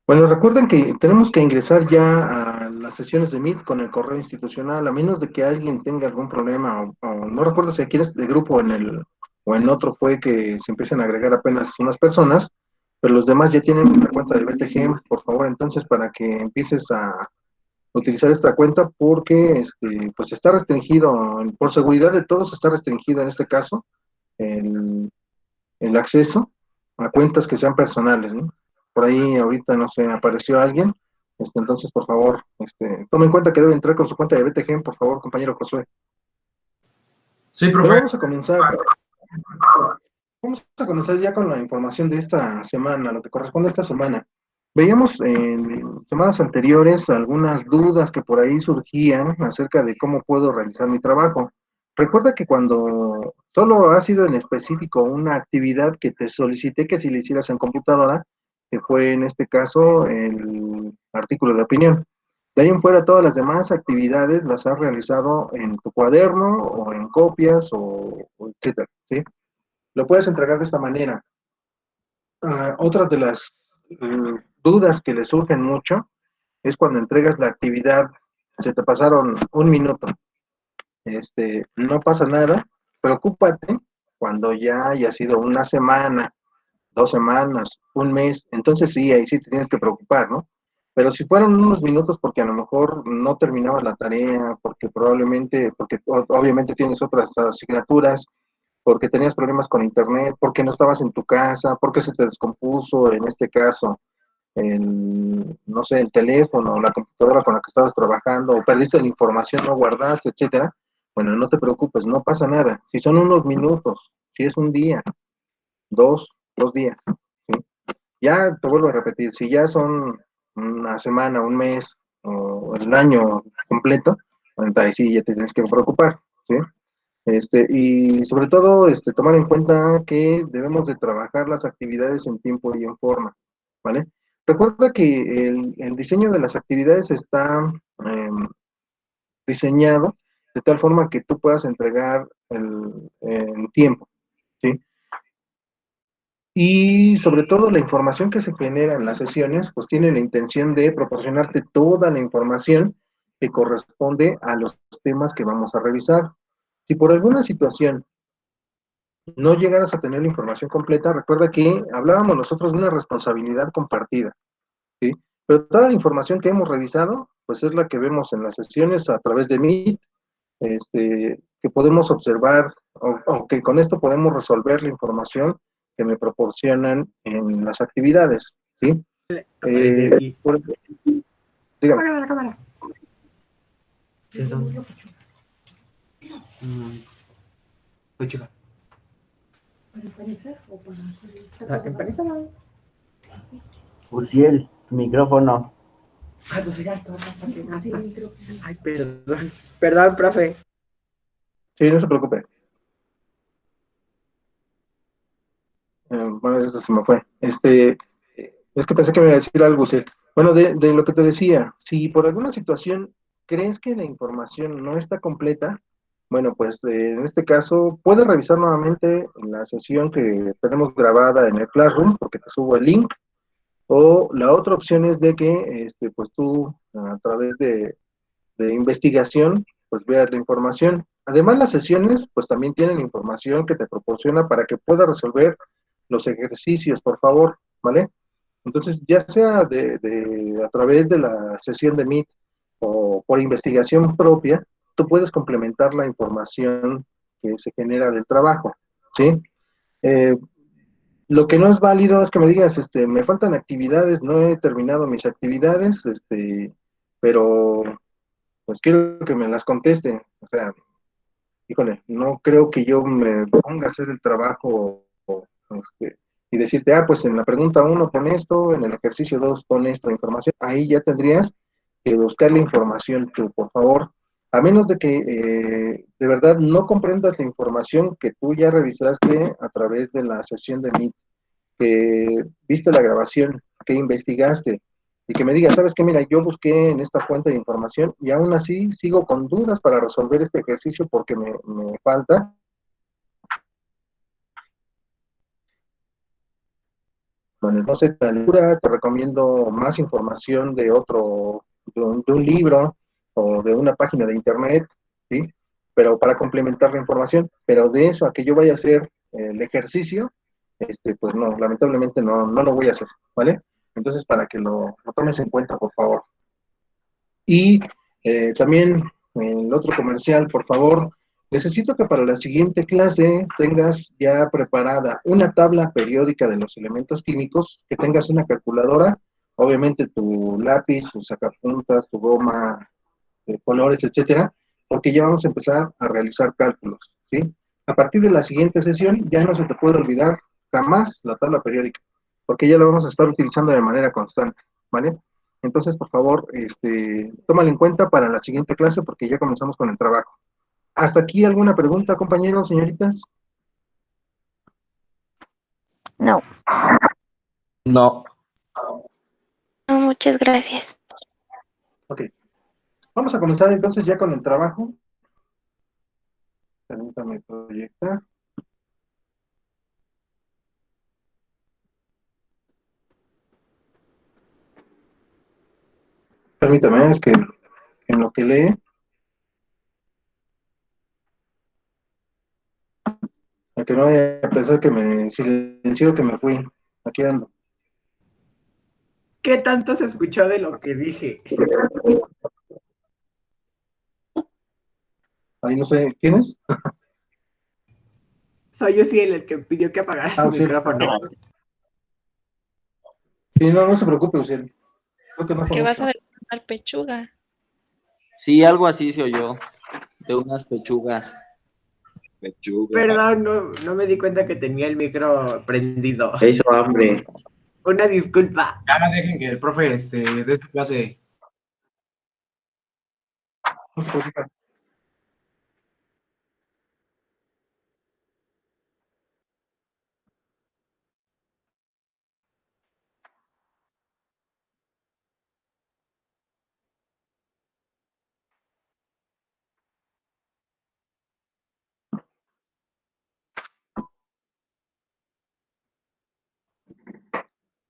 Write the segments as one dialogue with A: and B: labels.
A: Bueno, recuerden que tenemos que ingresar ya a las sesiones de Meet con el correo institucional, a menos de que alguien tenga algún problema, o no recuerdo si aquí en este grupo o en otro fue que se empiezan a agregar apenas unas personas, pero los demás ya tienen una cuenta de BTG, por favor, entonces para que empieces a utilizar esta cuenta porque pues está restringido, por seguridad de todos está restringido en este caso el acceso a cuentas que sean personales, ¿no? Por ahí ahorita, no sé, apareció alguien, entonces por favor, tome en cuenta que debe entrar con su cuenta de BTG, por favor, compañero Josué.
B: Sí,
A: Pero
B: profe.
A: vamos a comenzar ya con la información de esta semana, lo que corresponde a esta semana. Veíamos en semanas anteriores algunas dudas que por ahí surgían acerca de cómo puedo realizar mi trabajo. Recuerda que cuando solo ha sido en específico una actividad que te solicité que si la hicieras en computadora, que fue en este caso el artículo de opinión. De ahí en fuera, todas las demás actividades las has realizado en tu cuaderno o en copias o etcétera, ¿sí? Lo puedes entregar de esta manera. Otras de las dudas que le surgen mucho es cuando entregas la actividad, se te pasaron un minuto, no pasa nada, preocúpate cuando ya haya sido una semana, 2 semanas, un mes, entonces sí, ahí sí te tienes que preocupar, ¿no? Pero si fueron unos minutos porque a lo mejor no terminabas la tarea, porque probablemente, porque obviamente tienes otras asignaturas, porque tenías problemas con internet, porque no estabas en tu casa, porque se te descompuso, en este caso, no sé, el teléfono, la computadora con la que estabas trabajando, o perdiste la información, no guardaste, etcétera. Bueno, no te preocupes, no pasa nada. Si son unos minutos, si es un día, dos días, ¿sí? Ya te vuelvo a repetir, si ya son una semana, un mes o el año completo, entonces ahí sí ya te tienes que preocupar, ¿sí? Y sobre todo, tomar en cuenta que debemos de trabajar las actividades en tiempo y en forma, ¿vale? Recuerda que el diseño de las actividades está diseñado de tal forma que tú puedas entregar en tiempo, ¿sí? Y sobre todo la información que se genera en las sesiones, pues tiene la intención de proporcionarte toda la información que corresponde a los temas que vamos a revisar. Si por alguna situación no llegaras a tener la información completa, recuerda que hablábamos nosotros de una responsabilidad compartida, ¿sí? Pero toda la información que hemos revisado, pues es la que vemos en las sesiones a través de Meet, que podemos observar, o que con esto podemos resolver la información que me proporcionan en las actividades, ¿sí?
B: Aparece aquí.
A: Por, dígame.
B: Apaga la cámara. Entonces, pues chica. ¿Para empanizar o para hacer esta? Para empanizar.
C: Uciel, tu micrófono.
B: Ah, pues ya, ay, perdón. Perdón, profe.
A: Sí, no se preocupe. Bueno, eso se me fue. Es que pensé que me iba a decir algo, sí. Bueno, de lo que te decía, si por alguna situación crees que la información no está completa, bueno, pues en este caso puedes revisar nuevamente la sesión que tenemos grabada en el Classroom, porque te subo el link, o la otra opción es de que pues tú a través de investigación, pues veas la información. Además, las sesiones, pues también tienen información que te proporciona para que puedas resolver los ejercicios, por favor, ¿vale? Entonces, ya sea a través de la sesión de Meet o por investigación propia, tú puedes complementar la información que se genera del trabajo, ¿sí? Eh, lo que no es válido es que me digas, me faltan actividades, no he terminado mis actividades, pero pues quiero que me las contesten. O sea, híjole, no creo que yo me ponga a hacer el trabajo y decirte, pues en la pregunta 1 pon esto, en el ejercicio 2 pon esta información. Ahí ya tendrías que buscar la información tú, por favor. A menos de que de verdad no comprendas la información que tú ya revisaste a través de la sesión de Meet, que viste la grabación, que investigaste, y que me digas, ¿sabes qué? Mira, yo busqué en esta fuente de información y aún así sigo con dudas para resolver este ejercicio porque me falta. donde no sé la lectura, te recomiendo más información de otro, de un libro o de una página de internet, ¿sí? Pero para complementar la información, pero de eso a que yo vaya a hacer el ejercicio, pues no, lamentablemente no lo voy a hacer, ¿vale? Entonces, para que lo tomes en cuenta, por favor. Y también el otro comercial, por favor, necesito que para la siguiente clase tengas ya preparada una tabla periódica de los elementos químicos, que tengas una calculadora, obviamente tu lápiz, tu sacapuntas, tu goma, colores, etcétera, porque ya vamos a empezar a realizar cálculos, ¿sí? A partir de la siguiente sesión ya no se te puede olvidar jamás la tabla periódica, porque ya la vamos a estar utilizando de manera constante, ¿vale? Entonces, por favor, tómalo en cuenta para la siguiente clase porque ya comenzamos con el trabajo. ¿Hasta aquí alguna pregunta, compañeros, señoritas?
C: No,
D: No.
C: no, muchas gracias.
A: Ok. Vamos a comenzar entonces ya con el trabajo. Permítame proyectar. Permítame, es que en lo que lee, a que no vaya a pensar que me silenció, que me fui. Aquí ando.
B: ¿Qué tanto se escuchó de lo que dije?
A: Ahí no sé, ¿quién es?
B: Soy yo sí el que pidió que apagara su
A: Ah, sí.
B: micrófono.
A: Sí, no se preocupe, Uciel. Creo que no
C: ¿Qué vas
A: conozco.
C: a desayunar, pechuga?
D: Sí, algo así se oyó. De unas pechugas. Pechuga.
B: Perdón, no me di cuenta que tenía el micro prendido.
D: Me hizo hambre.
B: Una disculpa.
E: Ya dejen que el profe dé su clase.
A: No se preocupe.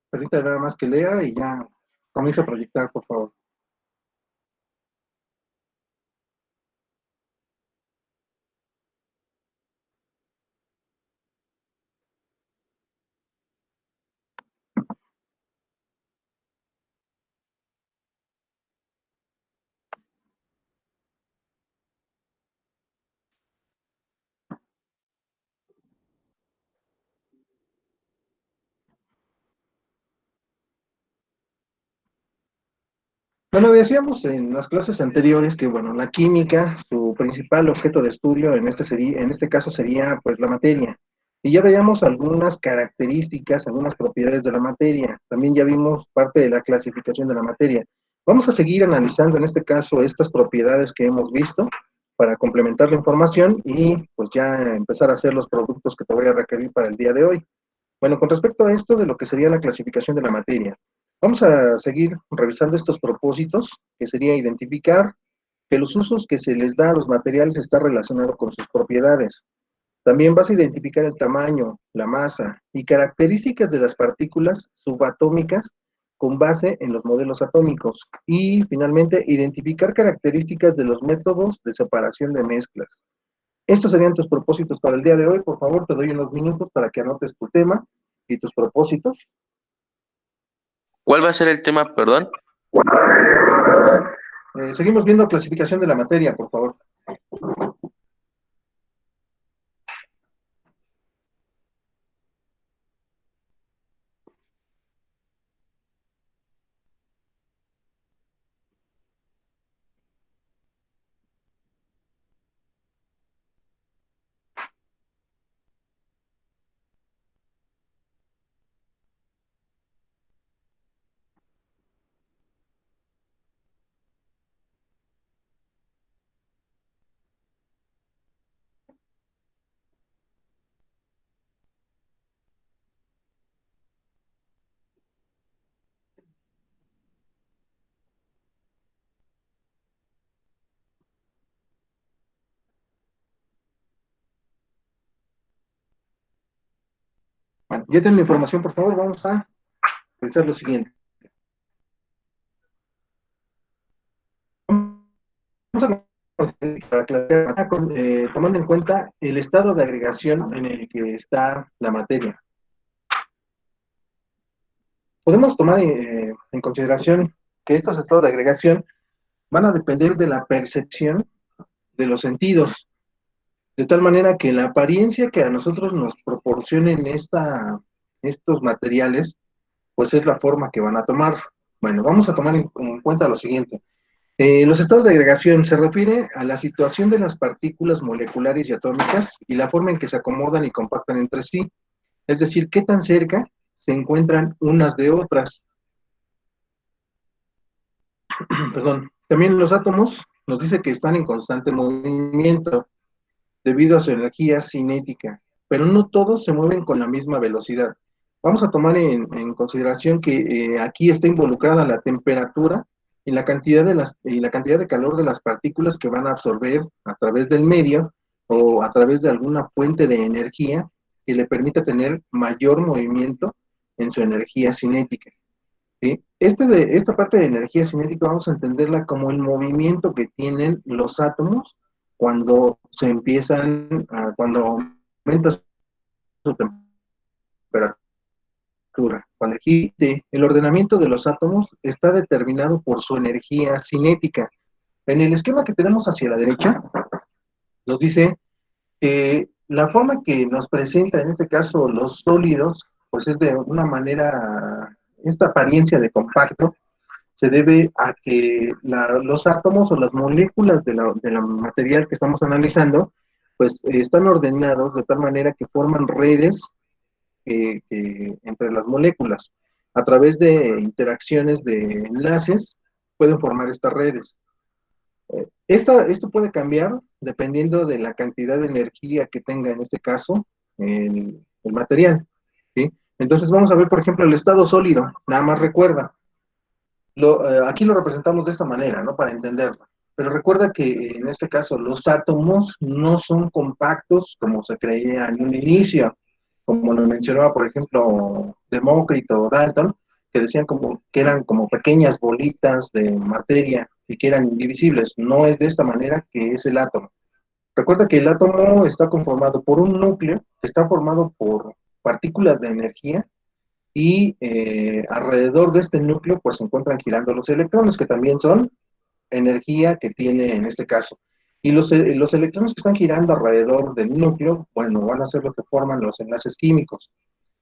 A: Permítame nada más que lea y ya comienza a proyectar, por favor. Bueno, decíamos en las clases anteriores que, bueno, la química, su principal objeto de estudio en este caso sería, pues, la materia. Y ya veíamos algunas características, algunas propiedades de la materia. También ya vimos parte de la clasificación de la materia. Vamos a seguir analizando en este caso estas propiedades que hemos visto para complementar la información y, pues, ya empezar a hacer los productos que te voy a requerir para el día de hoy. Bueno, con respecto a esto de lo que sería la clasificación de la materia, vamos a seguir revisando estos propósitos, que sería identificar que los usos que se les da a los materiales está relacionado con sus propiedades. También vas a identificar el tamaño, la masa y características de las partículas subatómicas con base en los modelos atómicos. Y finalmente, identificar características de los métodos de separación de mezclas. Estos serían tus propósitos para el día de hoy. Por favor, te doy unos minutos para que anotes tu tema y tus propósitos.
F: ¿Cuál va a ser el tema, perdón?
A: Seguimos viendo clasificación de la materia, por favor. Bueno, ya tienen la información, por favor, vamos a realizar lo siguiente. Tomando en cuenta el estado de agregación en el que está la materia. Podemos tomar en consideración que estos estados de agregación van a depender de la percepción de los sentidos, de tal manera que la apariencia que a nosotros nos proporcionen estos materiales, pues es la forma que van a tomar. Bueno, vamos a tomar en cuenta lo siguiente. Los estados de agregación se refiere a la situación de las partículas moleculares y atómicas y la forma en que se acomodan y compactan entre sí, es decir, qué tan cerca se encuentran unas de otras. Perdón. También los átomos nos dice que están en constante movimiento debido a su energía cinética, pero no todos se mueven con la misma velocidad. Vamos a tomar en consideración que aquí está involucrada la temperatura y la cantidad de calor de las partículas que van a absorber a través del medio o a través de alguna fuente de energía que le permita tener mayor movimiento en su energía cinética. ¿Sí? Esta parte de energía cinética vamos a entenderla como el movimiento que tienen los átomos cuando cuando aumenta su temperatura. Cuando existe el ordenamiento de los átomos está determinado por su energía cinética. En el esquema que tenemos hacia la derecha, nos dice que la forma que nos presenta en este caso los sólidos, pues es de una manera, esta apariencia de compacto, se debe a que los átomos o las moléculas de la material que estamos analizando, pues están ordenados de tal manera que forman redes entre las moléculas. A través de interacciones de enlaces pueden formar estas redes. Esto puede cambiar dependiendo de la cantidad de energía que tenga en este caso el material, ¿sí? Entonces vamos a ver, por ejemplo, el estado sólido. Nada más recuerda, aquí lo representamos de esta manera, ¿no? Para entenderlo. Pero recuerda que en este caso los átomos no son compactos como se creía en un inicio, como lo mencionaba, por ejemplo, Demócrito o Dalton, que decían que eran como pequeñas bolitas de materia y que eran indivisibles. No es de esta manera que es el átomo. Recuerda que el átomo está conformado por un núcleo que está formado por partículas de energía y alrededor de este núcleo pues se encuentran girando los electrones, que también son energía que tiene en este caso. Y los electrones que están girando alrededor del núcleo, bueno, van a ser lo que forman los enlaces químicos.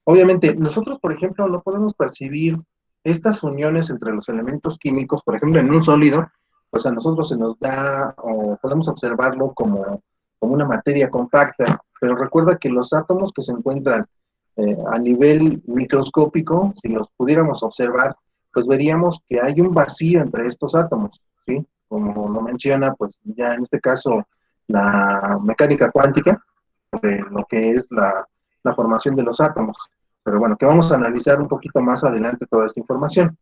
A: Obviamente, nosotros, por ejemplo, no podemos percibir estas uniones entre los elementos químicos, por ejemplo, en un sólido, pues a nosotros se nos da, o podemos observarlo como una materia compacta, pero recuerda que los átomos que se encuentran a nivel microscópico, si los pudiéramos observar, pues veríamos que hay un vacío entre estos átomos, ¿sí? Como lo menciona, pues ya en este caso, la mecánica cuántica, de lo que es la formación de los átomos. Pero bueno, que vamos a analizar un poquito más adelante toda esta información.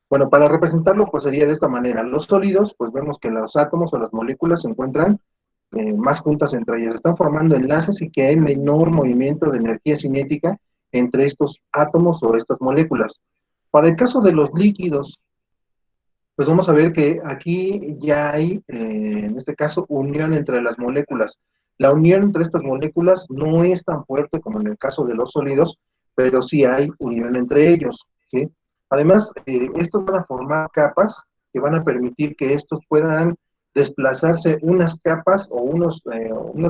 A: Bueno, para representarlo, pues sería de esta manera. Los sólidos, pues vemos que los átomos o las moléculas se encuentran más juntas entre ellas. Están formando enlaces y que hay menor movimiento de energía cinética entre estos átomos o estas moléculas. Para el caso de los líquidos, pues vamos a ver que aquí ya hay, en este caso, unión entre las moléculas. La unión entre estas moléculas no es tan fuerte como en el caso de los sólidos, pero sí hay unión entre ellos, ¿sí? Además, estos van a formar capas que van a permitir que estos puedan desplazarse unas capas o unas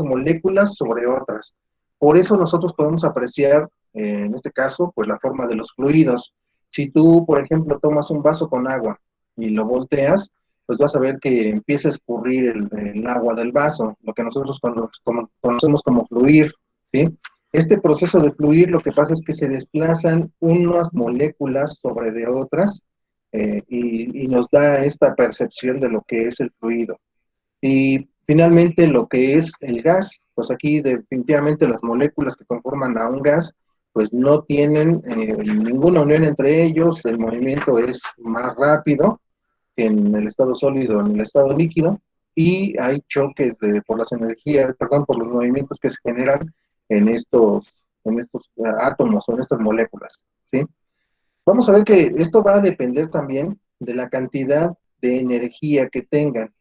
A: moléculas sobre otras. Por eso nosotros podemos apreciar, en este caso, pues la forma de los fluidos. Si tú, por ejemplo, tomas un vaso con agua y lo volteas, pues vas a ver que empieza a escurrir el agua del vaso, lo que nosotros conocemos como fluir, ¿sí? Este proceso de fluir lo que pasa es que se desplazan unas moléculas sobre de otras y nos da esta percepción de lo que es el fluido. Y finalmente lo que es el gas, pues aquí definitivamente las moléculas que conforman a un gas, pues no tienen ninguna unión entre ellos, el movimiento es más rápido que en el estado sólido, en el estado líquido, y hay choques por las energías, perdón, por los movimientos que se generan en estos átomos o en estas moléculas, ¿sí? Vamos a ver que esto va a depender también de la cantidad de energía que tengan.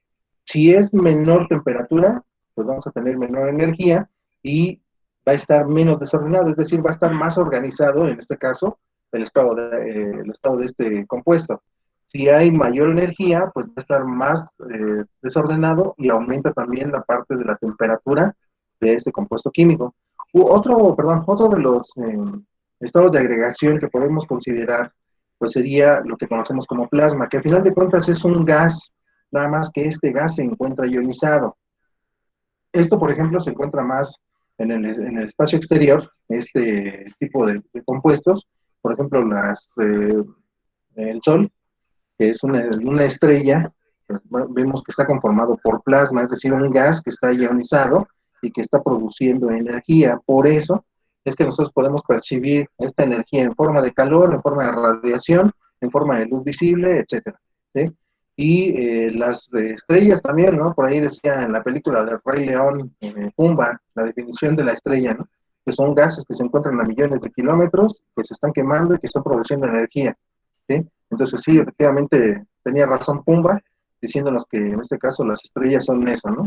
A: Si es menor temperatura, pues vamos a tener menor energía y va a estar menos desordenado, es decir, va a estar más organizado, en este caso, el estado de este compuesto. Si hay mayor energía, pues va a estar más desordenado y aumenta también la parte de la temperatura de este compuesto químico. Otro de los estados de agregación que podemos considerar, pues sería lo que conocemos como plasma, que al final de cuentas es un gas, nada más que este gas se encuentra ionizado. Esto, por ejemplo, se encuentra más en el espacio exterior, este tipo de compuestos, por ejemplo, el Sol, que es una estrella, pues, vemos que está conformado por plasma, es decir, un gas que está ionizado y que está produciendo energía. Por eso es que nosotros podemos percibir esta energía en forma de calor, en forma de radiación, en forma de luz visible, etcétera, ¿sí? Y las estrellas también, ¿no? Por ahí decía en la película del Rey León, Pumba, la definición de la estrella, ¿no? Que son gases que se encuentran a millones de kilómetros, que se están quemando y que están produciendo energía, ¿sí? Entonces sí, efectivamente tenía razón Pumba, diciéndonos que en este caso las estrellas son eso, ¿no?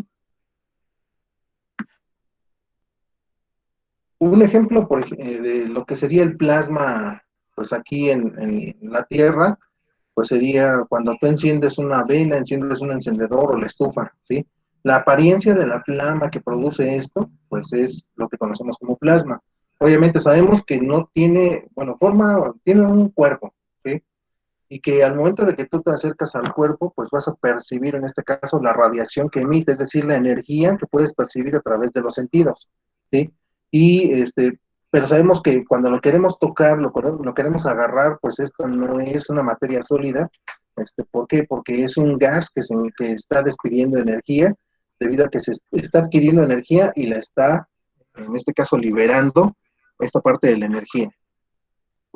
A: Un ejemplo de lo que sería el plasma, pues aquí en la Tierra, pues sería cuando tú enciendes una vela, enciendes un encendedor o la estufa, ¿sí? La apariencia de la flama que produce esto, pues es lo que conocemos como plasma. Obviamente sabemos que no tiene, bueno, tiene un cuerpo, ¿sí? Y que al momento de que tú te acercas al cuerpo, pues vas a percibir en este caso la radiación que emite, es decir, la energía que puedes percibir a través de los sentidos, ¿sí? Y pero sabemos que cuando lo queremos tocar, lo queremos agarrar, pues esto no es una materia sólida. ¿Por qué? Porque es un gas que está despidiendo energía, debido a que se está adquiriendo energía y la está, en este caso, liberando esta parte de la energía.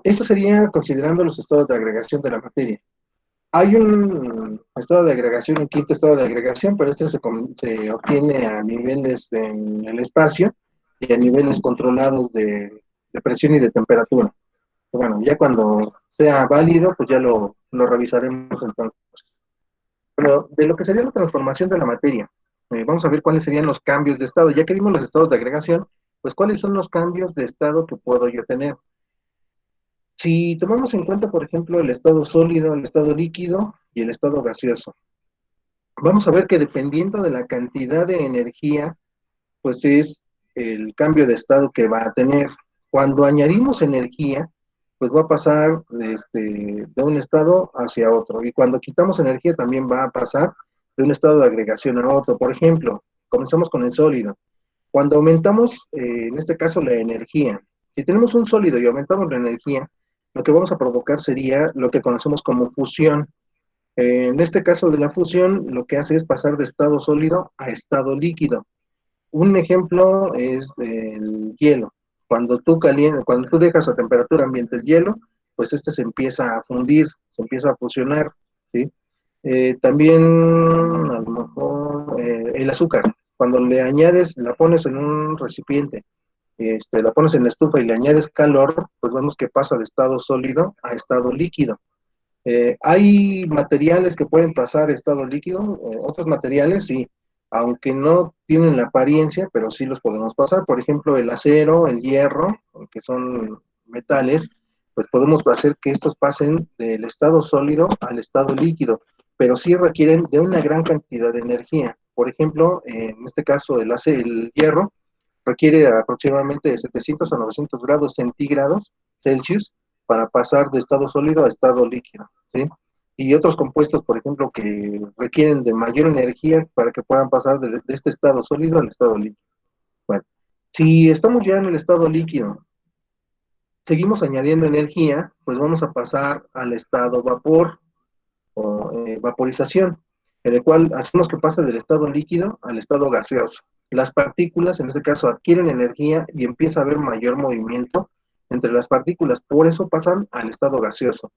A: Esto sería considerando los estados de agregación de la materia. Hay un estado de agregación, un quinto estado de agregación, pero este se obtiene a niveles en el espacio y a niveles controlados de presión y de temperatura. Bueno, ya cuando sea válido, pues ya lo revisaremos entonces. Pero de lo que sería la transformación de la materia, vamos a ver cuáles serían los cambios de estado. Ya que vimos los estados de agregación, pues cuáles son los cambios de estado que puedo yo tener. Si tomamos en cuenta, por ejemplo, el estado sólido, el estado líquido y el estado gaseoso, vamos a ver que dependiendo de la cantidad de energía, pues es el cambio de estado que va a tener. Cuando añadimos energía, pues va a pasar de un estado hacia otro. Y cuando quitamos energía, también va a pasar de un estado de agregación a otro. Por ejemplo, comenzamos con el sólido. Cuando aumentamos, en este caso, la energía, si tenemos un sólido y aumentamos la energía, lo que vamos a provocar sería lo que conocemos como fusión. En este caso de la fusión, lo que hace es pasar de estado sólido a estado líquido. Un ejemplo es el hielo. Cuando tú dejas a temperatura ambiente el hielo, pues este se empieza a fundir, se empieza a fusionar, ¿sí? También, a lo mejor, el azúcar. Cuando le añades, la pones en un recipiente, la pones en la estufa y le añades calor, pues vemos que pasa de estado sólido a estado líquido. Hay materiales que pueden pasar a estado líquido, otros materiales sí, aunque no tienen la apariencia, pero sí los podemos pasar. Por ejemplo, el acero, el hierro, que son metales, pues podemos hacer que estos pasen del estado sólido al estado líquido, pero sí requieren de una gran cantidad de energía. Por ejemplo, en este caso el hierro requiere aproximadamente de 700 a 900 grados centígrados Celsius para pasar de estado sólido a estado líquido, ¿sí? Y otros compuestos, por ejemplo, que requieren de mayor energía para que puedan pasar de este estado sólido al estado líquido. Bueno, si estamos ya en el estado líquido, seguimos añadiendo energía, pues vamos a pasar al estado vapor o vaporización, en el cual hacemos que pase del estado líquido al estado gaseoso. Las partículas, en este caso, adquieren energía y empieza a haber mayor movimiento entre las partículas, por eso pasan al estado gaseoso.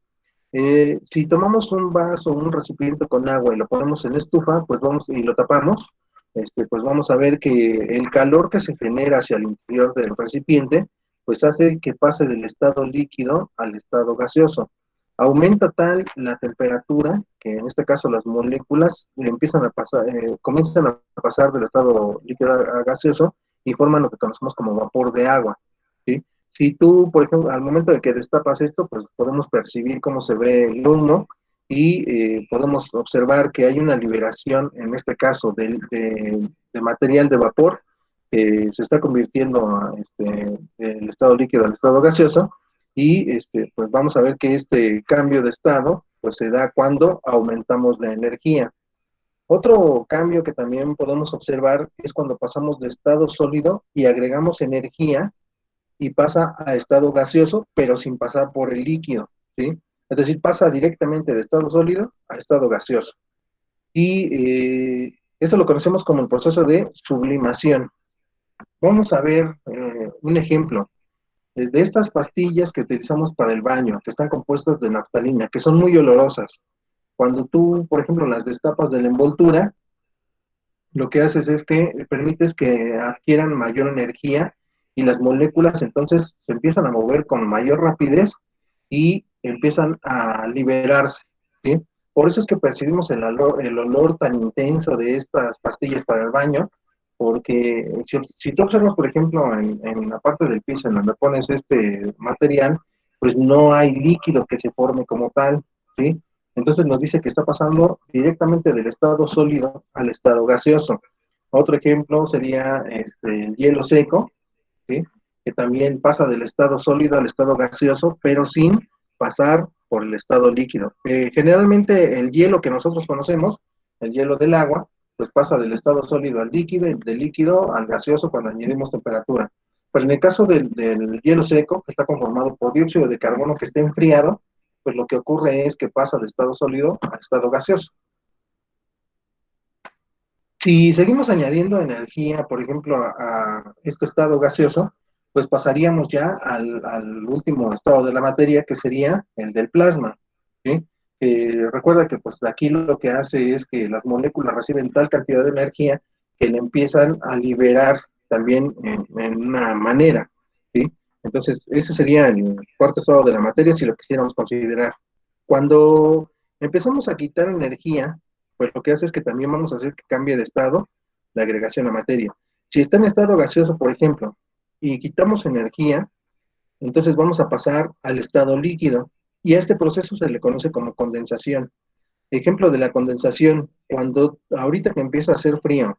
A: Si tomamos un vaso, un recipiente con agua y lo ponemos en estufa, pues y lo tapamos, pues vamos a ver que el calor que se genera hacia el interior del recipiente, pues hace que pase del estado líquido al estado gaseoso. aumenta tal la temperatura que en este caso las moléculas empiezan a pasar, comienzan a pasar del estado líquido a gaseoso y forman lo que conocemos como vapor de agua, ¿sí? Si tú, por ejemplo, al momento de que destapas esto, pues podemos percibir cómo se ve el humo y podemos observar que hay una liberación, en este caso, de material de vapor que se está convirtiendo del estado líquido al estado gaseoso y pues vamos a ver que este cambio de estado pues se da cuando aumentamos la energía. Otro cambio que también podemos observar es cuando pasamos de estado sólido y agregamos energía y pasa a estado gaseoso, pero sin pasar por el líquido, ¿sí? Es decir, pasa directamente de estado sólido a estado gaseoso. Y esto lo conocemos como el proceso de sublimación. Vamos a ver un ejemplo de estas pastillas que utilizamos para el baño, que están compuestas de naftalina, que son muy olorosas. Cuando tú, por ejemplo, las destapas de la envoltura, lo que haces es que permites que adquieran mayor energía y las moléculas entonces se empiezan a mover con mayor rapidez y empiezan a liberarse, ¿sí? Por eso es que percibimos el olor tan intenso de estas pastillas para el baño, porque si tú observas, por ejemplo, en la parte del piso en donde pones este material, pues no hay líquido que se forme como tal, ¿sí? Entonces nos dice que está pasando directamente del estado sólido al estado gaseoso. Otro ejemplo sería el hielo seco, ¿sí? Que también pasa del estado sólido al estado gaseoso, pero sin pasar por el estado líquido. Generalmente el hielo que nosotros conocemos, el hielo del agua, pues pasa del estado sólido al líquido y del líquido al gaseoso cuando añadimos temperatura. Pero en el caso del hielo seco, que está conformado por dióxido de carbono que está enfriado, pues lo que ocurre es que pasa de estado sólido a estado gaseoso. Si seguimos añadiendo energía, por ejemplo, a este estado gaseoso, pues pasaríamos ya al último estado de la materia, que sería el del plasma, ¿sí? Recuerda que pues aquí lo que hace es que las moléculas reciben tal cantidad de energía que le empiezan a liberar también en una manera, ¿sí? Entonces, ese sería el cuarto estado de la materia, si lo quisiéramos considerar. Cuando empezamos a quitar energía, pues lo que hace es que también vamos a hacer que cambie de estado la agregación a materia. Si está en estado gaseoso, por ejemplo, y quitamos energía, entonces vamos a pasar al estado líquido, y a este proceso se le conoce como condensación. Ejemplo de la condensación, cuando ahorita que empieza a hacer frío,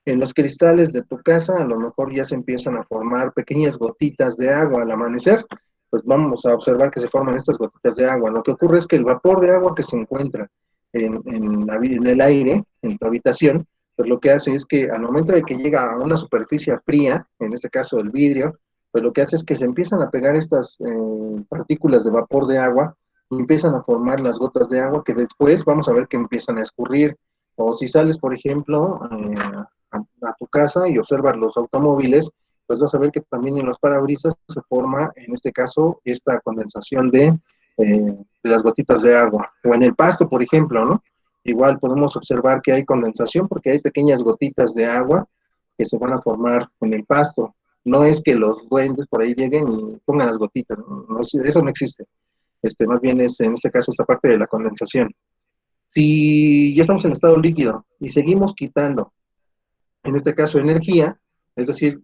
A: en los cristales de tu casa a lo mejor ya se empiezan a formar pequeñas gotitas de agua al amanecer, pues vamos a observar que se forman estas gotitas de agua. Lo que ocurre es que el vapor de agua que se encuentra en el aire, en tu habitación, pues lo que hace es que al momento de que llega a una superficie fría, en este caso el vidrio, pues lo que hace es que se empiezan a pegar estas partículas de vapor de agua y empiezan a formar las gotas de agua que después vamos a ver que empiezan a escurrir. O si sales, por ejemplo, a tu casa y observas los automóviles, pues vas a ver que también en los parabrisas se forma, en este caso, esta condensación de las gotitas de agua. O en el pasto, por ejemplo, ¿no? Igual podemos observar que hay condensación porque hay pequeñas gotitas de agua que se van a formar en el pasto. No es que los duendes por ahí lleguen y pongan las gotitas, ¿no? Eso no existe. Más bien es, en este caso, esta parte de la condensación. Si ya estamos en estado líquido y seguimos quitando, en este caso, energía, es decir,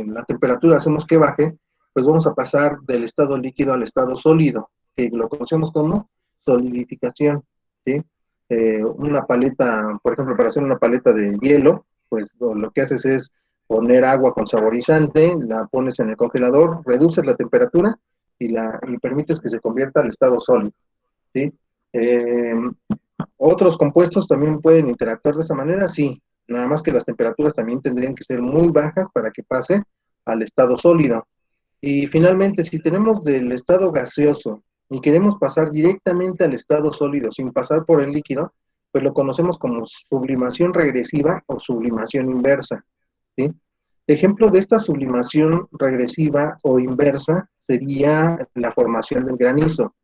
A: la temperatura hacemos que baje, pues vamos a pasar del estado líquido al estado sólido, que lo conocemos como solidificación, ¿sí? Una paleta, por ejemplo, para hacer una paleta de hielo, pues lo que haces es poner agua con saborizante, la pones en el congelador, reduces la temperatura y permites que se convierta al estado sólido, ¿sí? Eh, Otros compuestos también pueden interactuar de esa manera, sí, nada más que las temperaturas también tendrían que ser muy bajas para que pase al estado sólido. Y finalmente, si tenemos del estado gaseoso y queremos pasar directamente al estado sólido sin pasar por el líquido, pues lo conocemos como sublimación regresiva o sublimación inversa, ¿sí? Ejemplo de esta sublimación regresiva o inversa sería la formación del granizo.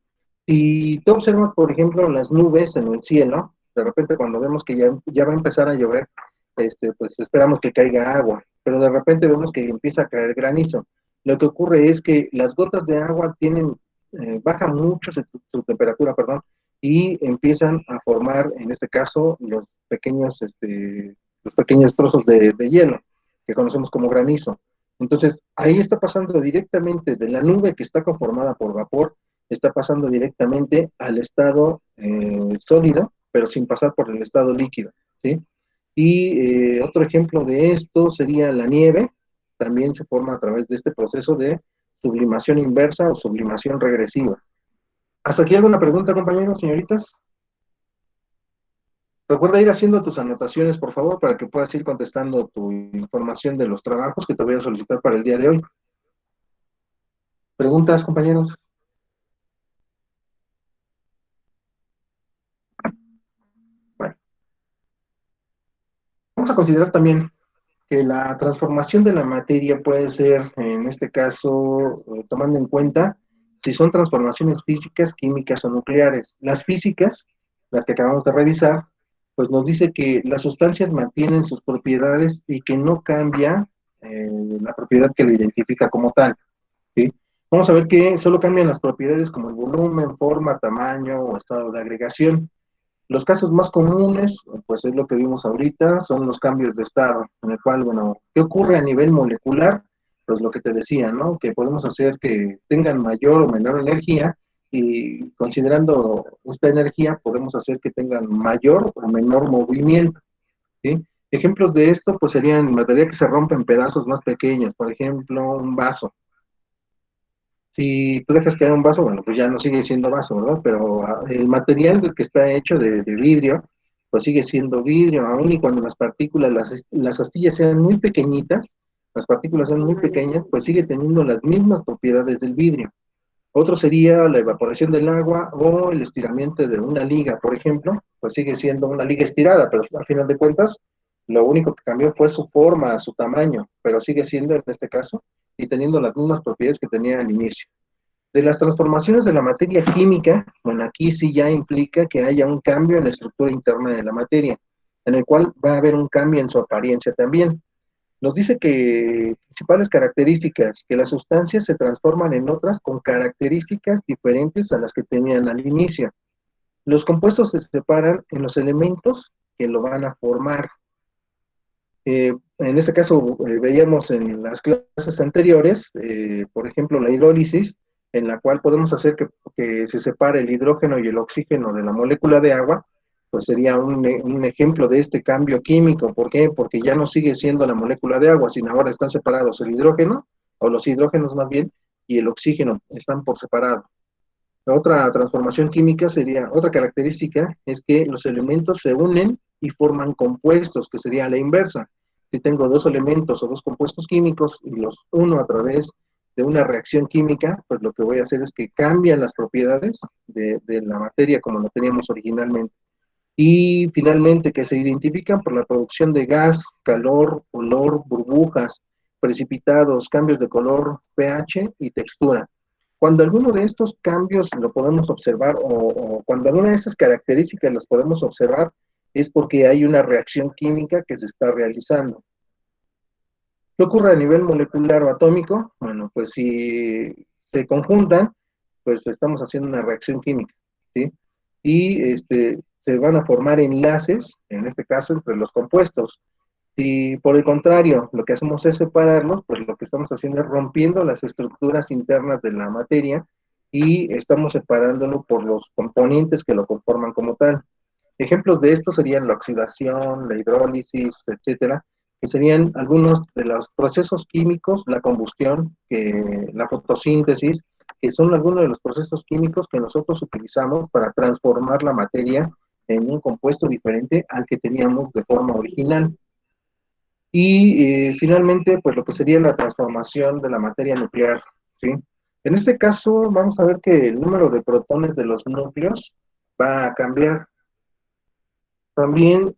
A: Si tú observas, por ejemplo, las nubes en el cielo, de repente cuando vemos que ya va a empezar a llover, pues esperamos que caiga agua, pero de repente vemos que empieza a caer granizo. Lo que ocurre es que las gotas de agua tienen baja mucho su temperatura, perdón, y empiezan a formar, en este caso, los pequeños trozos de hielo, que conocemos como granizo. Entonces, ahí está pasando directamente de la nube que está conformada por vapor, está pasando directamente al estado sólido, pero sin pasar por el estado líquido, ¿sí? Y otro ejemplo de esto sería la nieve, también se forma a través de este proceso de sublimación inversa o sublimación regresiva. ¿Hasta aquí alguna pregunta, compañeros, señoritas? Recuerda ir haciendo tus anotaciones, por favor, para que puedas ir contestando tu información de los trabajos que te voy a solicitar para el día de hoy. ¿Preguntas, compañeros? Bueno, vamos a considerar también que la transformación de la materia puede ser, en este caso, tomando en cuenta si son transformaciones físicas, químicas o nucleares. Las físicas, las que acabamos de revisar, pues nos dice que las sustancias mantienen sus propiedades y que no cambia la propiedad que lo identifica como tal, ¿sí? Vamos a ver que solo cambian las propiedades como el volumen, forma, tamaño o estado de agregación. Los casos más comunes, pues es lo que vimos ahorita, son los cambios de estado, en el cual, bueno, ¿qué ocurre a nivel molecular? Pues lo que te decía, ¿no? Que podemos hacer que tengan mayor o menor energía y considerando esta energía podemos hacer que tengan mayor o menor movimiento, ¿sí? Ejemplos de esto, pues serían materia que se rompe en pedazos más pequeños, por ejemplo, un vaso. Si tú dejas caer un vaso, bueno, pues ya no sigue siendo vaso, ¿verdad? Pero el material del que está hecho de vidrio, pues sigue siendo vidrio, aun y cuando las partículas, las astillas sean muy pequeñitas, las partículas son muy pequeñas, pues sigue teniendo las mismas propiedades del vidrio. Otro sería la evaporación del agua o el estiramiento de una liga, por ejemplo, pues sigue siendo una liga estirada, pero a final de cuentas, lo único que cambió fue su forma, su tamaño, pero sigue siendo en este caso y teniendo las mismas propiedades que tenía al inicio. De las transformaciones de la materia química, bueno, aquí sí ya implica que haya un cambio en la estructura interna de la materia, en el cual va a haber un cambio en su apariencia también. Nos dice que principales características, que las sustancias se transforman en otras con características diferentes a las que tenían al inicio. Los compuestos se separan en los elementos que lo van a formar. En este caso, veíamos en las clases anteriores, por ejemplo, la hidrólisis, en la cual podemos hacer que se separe el hidrógeno y el oxígeno de la molécula de agua, pues sería un ejemplo de este cambio químico. ¿Por qué? Porque ya no sigue siendo la molécula de agua, sino ahora están separados el hidrógeno, o los hidrógenos más bien, y el oxígeno están por separado. Otra transformación química sería, otra característica es que los elementos se unen y forman compuestos, que sería la inversa. Si tengo dos elementos o dos compuestos químicos y los uno a través de una reacción química, pues lo que voy a hacer es que cambian las propiedades de la materia como lo teníamos originalmente. Y finalmente que se identifican por la producción de gas, calor, olor, burbujas, precipitados, cambios de color, pH y textura. Cuando alguno de estos cambios lo podemos observar o cuando alguna de estas características las podemos observar es porque hay una reacción química que se está realizando. ¿Qué ocurre a nivel molecular o atómico? Bueno, pues si se conjuntan, pues estamos haciendo una reacción química, ¿sí? Y se van a formar enlaces, en este caso, entre los compuestos. Si por el contrario lo que hacemos es separarlos, pues lo que estamos haciendo es rompiendo las estructuras internas de la materia y estamos separándolo por los componentes que lo conforman como tal. Ejemplos de esto serían la oxidación, la hidrólisis, etcétera, que serían algunos de los procesos químicos, la combustión, la fotosíntesis, que son algunos de los procesos químicos que nosotros utilizamos para transformar la materia en un compuesto diferente al que teníamos de forma original. Y finalmente, pues lo que sería la transformación de la materia nuclear, ¿sí? En este caso, vamos a ver que el número de protones de los núcleos va a cambiar. También,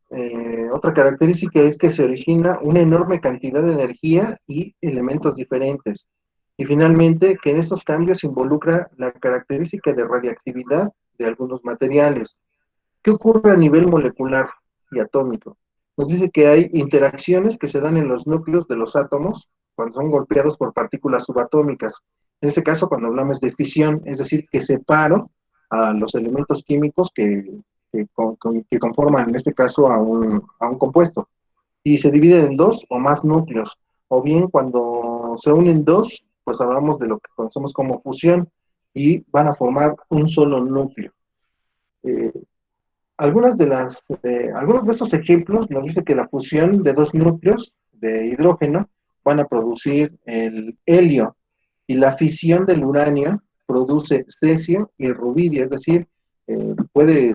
A: otra característica es que se origina una enorme cantidad de energía y elementos diferentes. Y finalmente, que en estos cambios se involucra la característica de radiactividad de algunos materiales. ¿Qué ocurre a nivel molecular y atómico? Nos dice que hay interacciones que se dan en los núcleos de los átomos cuando son golpeados por partículas subatómicas. En este caso, cuando hablamos de fisión, es decir, que separo a los elementos químicos que conforman, en este caso, a un compuesto. Y se divide en dos o más núcleos. O bien, cuando se unen dos, pues hablamos de lo que conocemos como fusión y van a formar un solo núcleo. Eh, algunos de estos ejemplos nos dice que la fusión de dos núcleos de hidrógeno van a producir el helio y la fisión del uranio produce cesio y rubidio, es decir, puede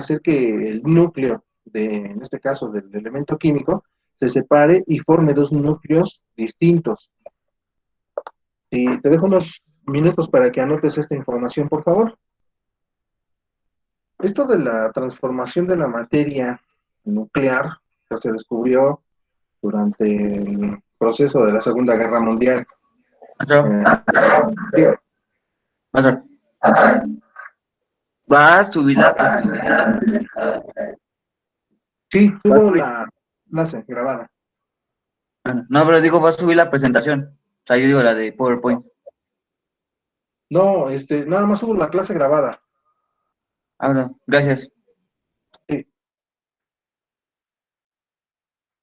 A: ser que el núcleo en este caso del elemento químico se separe y forme dos núcleos distintos. Y te dejo unos minutos para que anotes esta información, por favor. Esto de la transformación de la materia nuclear que se descubrió durante el proceso de la Segunda Guerra Mundial. Eh,
G: Maestro, ¿va a subir la?
A: sí, tuvo la clase grabada.
G: No, pero digo, va a subir la presentación. O sea, yo digo la de PowerPoint.
A: No, nada más hubo la clase grabada.
G: Ahora, gracias.
A: Sí.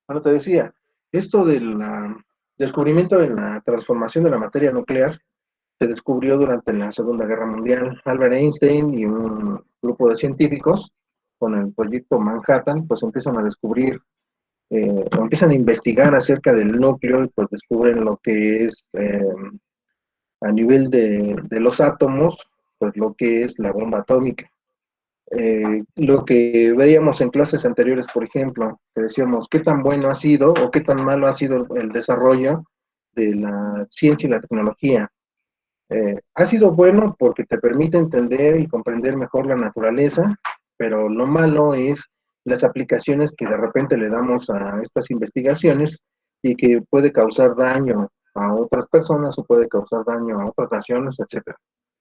A: Bueno, te decía, esto del descubrimiento de la transformación de la materia nuclear se descubrió durante la Segunda Guerra Mundial. Albert Einstein y un grupo de científicos con el proyecto Manhattan, pues empiezan a descubrir, empiezan a investigar acerca del núcleo y pues descubren lo que es a nivel de los átomos, pues lo que es la bomba atómica. Lo que veíamos en clases anteriores, por ejemplo, que decíamos qué tan bueno ha sido o qué tan malo ha sido el desarrollo de la ciencia y la tecnología. Ha sido bueno porque te permite entender y comprender mejor la naturaleza, pero lo malo es las aplicaciones que de repente le damos a estas investigaciones y que puede causar daño a otras personas o puede causar daño a otras naciones, etcétera.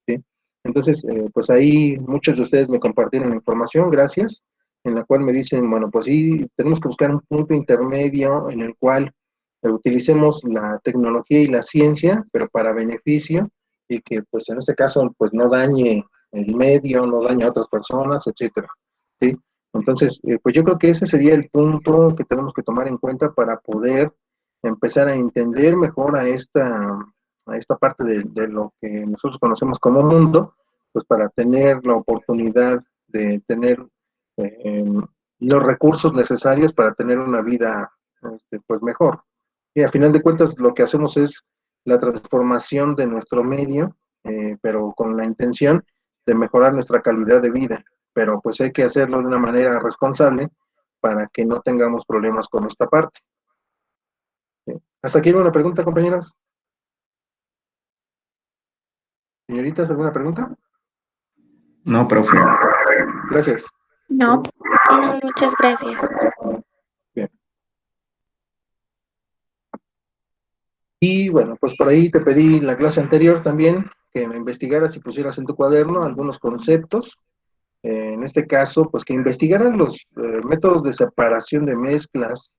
A: ¿Sí? Entonces, pues ahí muchos de ustedes me compartieron información, gracias, en la cual me dicen, bueno, pues sí, tenemos que buscar un punto intermedio en el cual utilicemos la tecnología y la ciencia, pero para beneficio, y que pues en este caso pues no dañe el medio, no dañe a otras personas, etcétera. ¿Sí? Entonces, pues yo creo que ese sería el punto que tenemos que tomar en cuenta para poder empezar a entender mejor a esta parte de lo que nosotros conocemos como mundo, pues para tener la oportunidad de tener eh, los recursos necesarios para tener una vida pues mejor. Y a final de cuentas lo que hacemos es la transformación de nuestro medio, pero con la intención de mejorar nuestra calidad de vida. Pero pues hay que hacerlo de una manera responsable para que no tengamos problemas con esta parte. ¿Sí? ¿Hasta aquí una pregunta, compañeros? Señoritas, ¿alguna pregunta?
H: No, profe.
A: Gracias.
C: No, no, muchas gracias.
A: Bien. Y bueno, pues por ahí te pedí en la clase anterior también que me investigaras y pusieras en tu cuaderno algunos conceptos. En este caso, pues que investigaran los métodos de separación de mezclas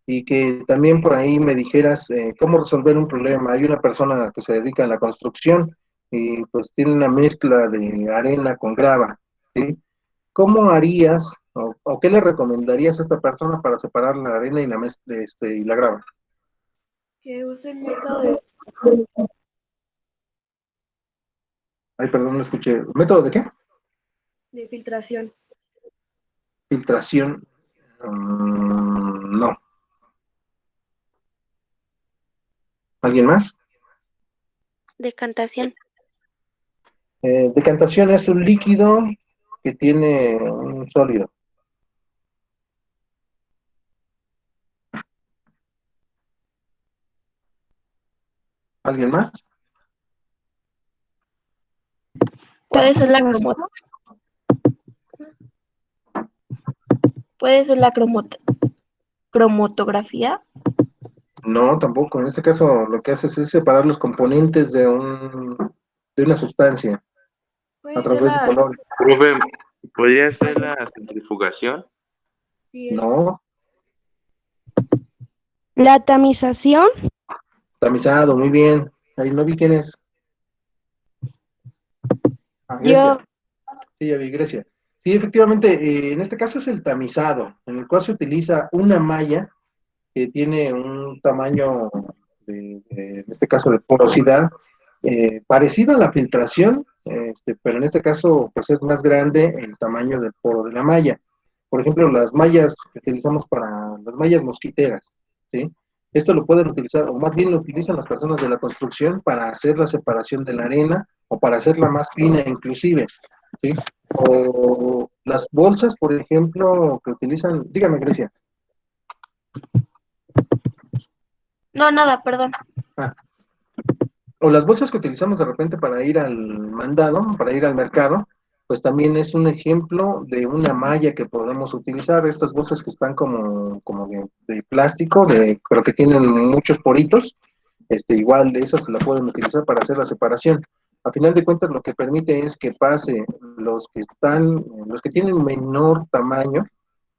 A: y que también por ahí me dijeras cómo resolver un problema. Hay una persona que se dedica a la construcción y pues tiene una mezcla de arena con grava, ¿sí? ¿Cómo harías o qué le recomendarías a esta persona para separar la arena y la mezcla y la grava?
I: Que use el método de
A: Ay, perdón, no escuché. ¿Método de qué?
I: filtración.
A: Filtración. No. ¿Alguien más?
C: Decantación.
A: Decantación es un líquido que tiene un sólido. ¿Alguien más?
C: Puede ser la puede ser la cromatografía.
A: No, tampoco. En este caso lo que haces es separar los componentes de una sustancia a
I: Puede ser
A: través de
I: la...
A: colores.
F: Profe, ¿podría ser la centrifugación?
I: Sí,
A: No,
J: La tamización.
A: tamizado, muy bien. Ahí no vi quién es. Grecia. Sí, ya vi, Grecia. Sí, efectivamente, en este caso es el tamizado, en el cual se utiliza una malla que tiene un tamaño, en este caso de porosidad, parecido a la filtración, pero en este caso pues es más grande el tamaño del poro de la malla. Por ejemplo, las mallas que utilizamos para las mallas mosquiteras, ¿sí? Esto lo pueden utilizar, o más bien lo utilizan las personas de la construcción para hacer la separación de la arena o para hacerla más fina inclusive, ¿sí? O las bolsas, por ejemplo, que utilizan, dígame, Grecia.
C: No, nada, perdón.
A: Ah, o las bolsas que utilizamos de repente para ir al mandado, para ir al mercado, pues también es un ejemplo de una malla que podemos utilizar. Estas bolsas que están como de plástico, pero que tienen muchos poritos, igual esas se la pueden utilizar para hacer la separación. A final de cuentas, lo que permite es que pase los que tienen menor tamaño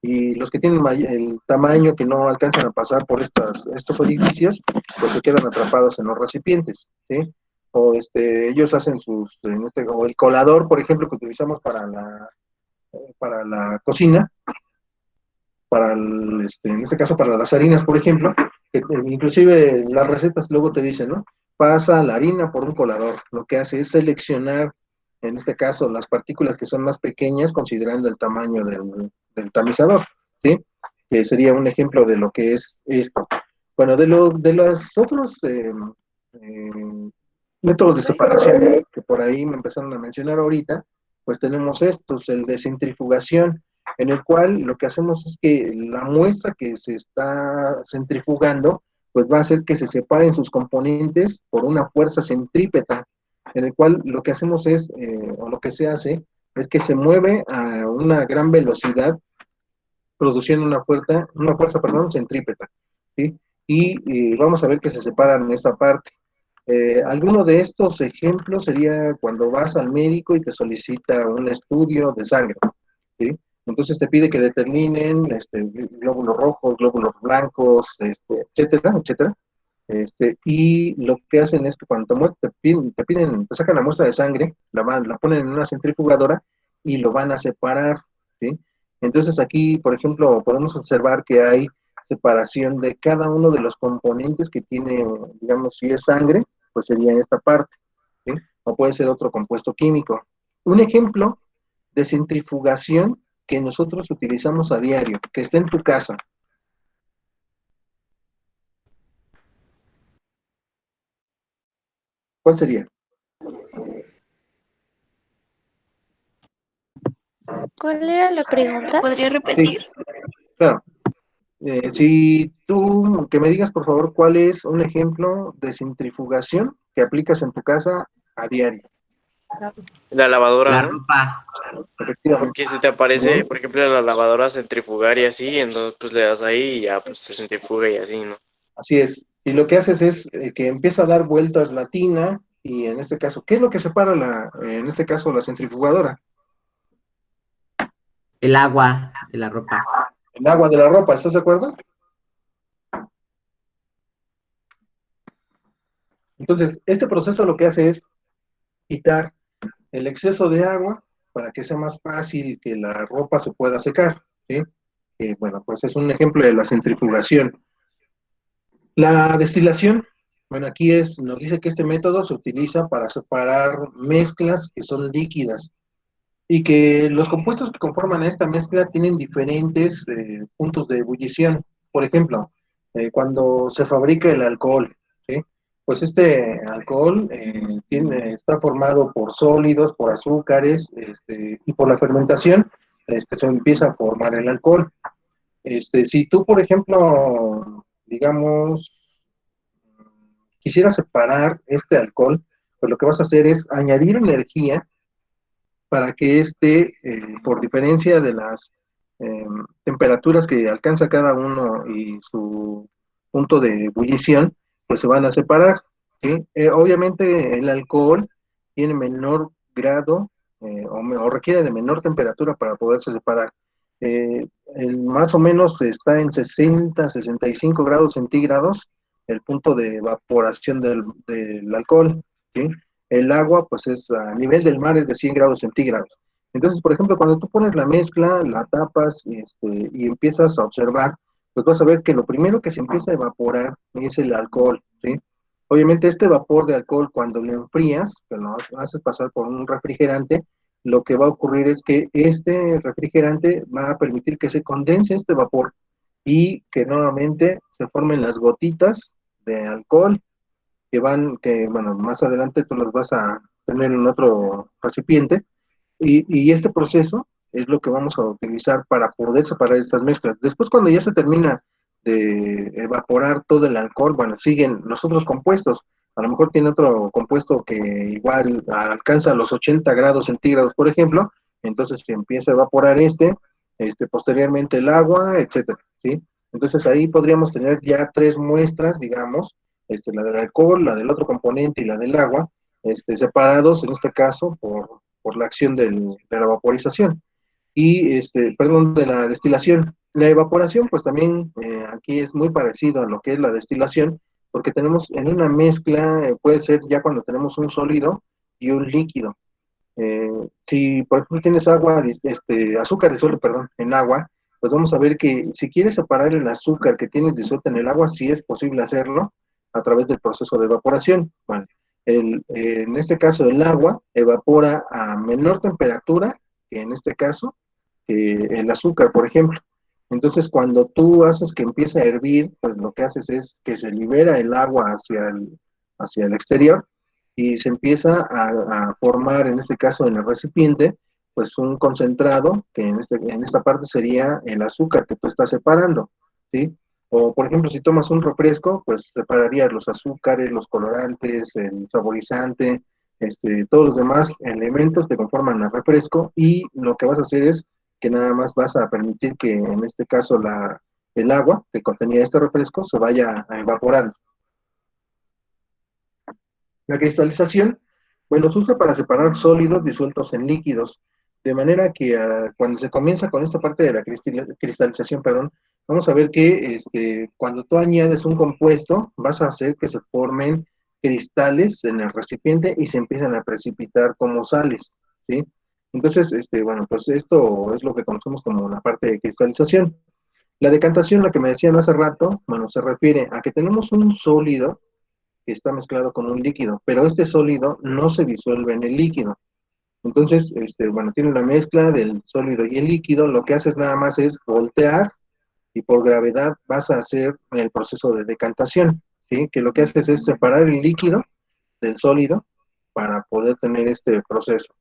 A: y los que tienen el tamaño que no alcanzan a pasar por estos orificios, pues se quedan atrapados en los recipientes, ¿sí? O ellos hacen o el colador, por ejemplo, que utilizamos para la cocina, en este caso para las harinas, por ejemplo, que, inclusive las recetas luego te dicen, ¿no? Pasa la harina por un colador, lo que hace es seleccionar, en este caso, las partículas que son más pequeñas, considerando el tamaño del tamizador, ¿sí? Que sería un ejemplo de lo que es esto. Bueno, de los otros eh, métodos de separación que por ahí me empezaron a mencionar ahorita, pues tenemos estos, el de centrifugación, en el cual lo que hacemos es que la muestra que se está centrifugando, pues va a hacer que se separen sus componentes por una fuerza centrípeta, en el cual lo que hacemos es, o lo que se hace, es que se mueve a una gran velocidad, produciendo una fuerza centrípeta, ¿sí? Y vamos a ver que se separan en esta parte. Alguno de estos ejemplos sería cuando vas al médico y te solicita un estudio de sangre, ¿sí? Entonces te pide que determinen glóbulos rojos, glóbulos blancos, etcétera, etcétera. Y lo que hacen es que cuando te sacan la muestra de sangre, la ponen en una centrifugadora y lo van a separar, ¿sí? Entonces aquí, por ejemplo, podemos observar que hay separación de cada uno de los componentes que tiene, digamos, si es sangre, pues sería esta parte, ¿sí? O puede ser otro compuesto químico. Un ejemplo de centrifugación que nosotros utilizamos a diario, que está en tu casa. ¿Cuál sería?
C: ¿Cuál era la pregunta? ¿Podría
A: Sí,
C: repetir?
A: claro. Si tú, que me digas por favor cuál es un ejemplo de centrifugación que aplicas en tu casa a diario.
J: La lavadora,
G: La
J: ¿no?
G: ropa.
A: Efectivamente.
J: Porque si te aparece, por ejemplo, la lavadora centrifugar y así, entonces pues le das ahí y ya pues se centrifuga y así, ¿no?
A: Así es. Y lo que haces es que empieza a dar vueltas la tina y en este caso, ¿qué es lo que separa en este caso la centrifugadora?
G: El agua de la ropa.
A: El agua de la ropa, ¿estás de acuerdo? Entonces, este proceso lo que hace es quitar el exceso de agua para que sea más fácil que la ropa se pueda secar, ¿sí? Bueno, pues es un ejemplo de la centrifugación. La destilación, bueno, nos dice que este método se utiliza para separar mezclas que son líquidas y que los compuestos que conforman esta mezcla tienen diferentes puntos de ebullición. Por ejemplo, cuando se fabrica el alcohol, ¿sí? Pues este alcohol está formado por sólidos, por azúcares, y por la fermentación se empieza a formar el alcohol. Si tú, por ejemplo, digamos, quisieras separar este alcohol, pues lo que vas a hacer es añadir energía para que por diferencia de las temperaturas que alcanza cada uno y su punto de ebullición, pues se van a separar, ¿sí? Obviamente el alcohol tiene menor grado o requiere de menor temperatura para poderse separar. Más o menos está en 65 grados centígrados el punto de evaporación del alcohol, ¿sí? el agua pues es a nivel del mar es de 100 grados centígrados. Entonces, por ejemplo, cuando tú pones la mezcla, la tapas y empiezas a observar, pues vas a ver que lo primero que se empieza a evaporar es el alcohol, ¿sí? Obviamente este vapor de alcohol cuando lo enfrías, que lo haces pasar por un refrigerante, lo que va a ocurrir es que este refrigerante va a permitir que se condense este vapor y que nuevamente se formen las gotitas de alcohol que bueno, más adelante tú las vas a tener en otro recipiente y este proceso es lo que vamos a utilizar para poder separar estas mezclas. Después, cuando ya se termina de evaporar todo el alcohol, bueno, siguen los otros compuestos. A lo mejor tiene otro compuesto que igual alcanza los 80 grados centígrados, por ejemplo, entonces se empieza a evaporar posteriormente el agua, etcétera, ¿sí? Entonces ahí podríamos tener ya tres muestras, digamos, la del alcohol, la del otro componente y la del agua, separados en este caso por la acción de la vaporización y, perdón, de la destilación. La evaporación, pues también aquí es muy parecido a lo que es la destilación, porque tenemos en una mezcla, puede ser ya cuando tenemos un sólido y un líquido. Si, por ejemplo, tienes agua, azúcar disuelto, perdón, en agua, pues vamos a ver que si quieres separar el azúcar que tienes disuelto en el agua, sí es posible hacerlo a través del proceso de evaporación. Bueno, en este caso el agua evapora a menor temperatura que en este caso que el azúcar, por ejemplo. Entonces, cuando tú haces que empiece a hervir, pues lo que haces es que se libera el agua hacia el exterior y se empieza a formar, en este caso en el recipiente, pues un concentrado, que en esta parte sería el azúcar que tú estás separando, ¿sí? O, por ejemplo, si tomas un refresco, pues separarías los azúcares, los colorantes, el saborizante, todos los demás elementos que conforman el refresco, y lo que vas a hacer es que nada más vas a permitir que, en este caso, el agua que contenía este refresco se vaya evaporando. La cristalización, bueno, se usa para separar sólidos disueltos en líquidos, de manera que cuando se comienza con esta parte de la cristalización, perdón, vamos a ver que cuando tú añades un compuesto, vas a hacer que se formen cristales en el recipiente y se empiezan a precipitar como sales, ¿sí? Entonces, bueno, pues esto es lo que conocemos como la parte de cristalización. La decantación, la que me decían hace rato, bueno, se refiere a que tenemos un sólido que está mezclado con un líquido, pero este sólido no se disuelve en el líquido. Entonces, bueno, tiene una mezcla del sólido y el líquido, lo que haces nada más es voltear y por gravedad vas a hacer el proceso de decantación, ¿sí? Que lo que haces es separar el líquido del sólido para poder tener este proceso.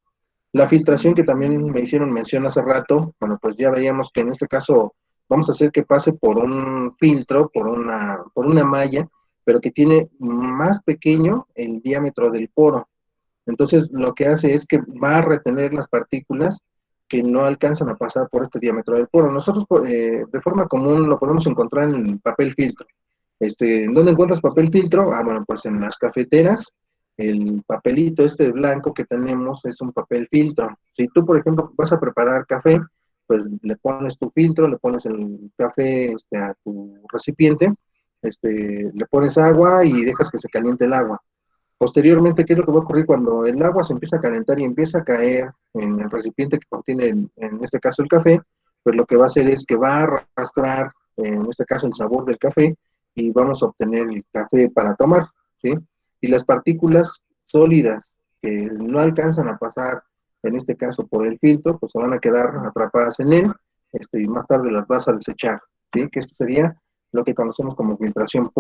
A: La filtración que también me hicieron mención hace rato, bueno, pues ya veíamos que en este caso vamos a hacer que pase por un filtro, por una malla, pero que tiene más pequeño el diámetro del poro. Entonces, lo que hace es que va a retener las partículas que no alcanzan a pasar por este diámetro del poro. Nosotros, de forma común, lo podemos encontrar en el papel filtro. ¿En dónde encuentras papel filtro? Ah, bueno, pues en las cafeteras, el papelito blanco que tenemos es un papel filtro. Si tú, por ejemplo, vas a preparar café, pues le pones tu filtro, le pones el café a tu recipiente, le pones agua y dejas que se caliente el agua. Posteriormente, ¿qué es lo que va a ocurrir cuando el agua se empieza a calentar y empieza a caer en el recipiente que contiene, en este caso, el café? Pues lo que va a hacer es que va a arrastrar, en este caso, el sabor del café y vamos a obtener el café para tomar, ¿sí? Y las partículas sólidas que no alcanzan a pasar, en este caso, por el filtro, pues se van a quedar atrapadas en él, y más tarde las vas a desechar, ¿sí? Que esto sería lo que conocemos como filtración.